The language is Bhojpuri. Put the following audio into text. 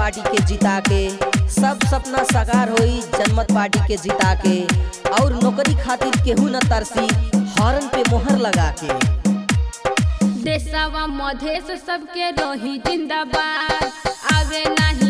पार्टी के जिता के, सब सपना साकार होई जनमत पार्टी के जिता के। और नौकरी खातिर केहू न तरसी हॉर्न पे मोहर लगा के। देशवा मधेश सबके रही जिंदाबाद, आवे नहीं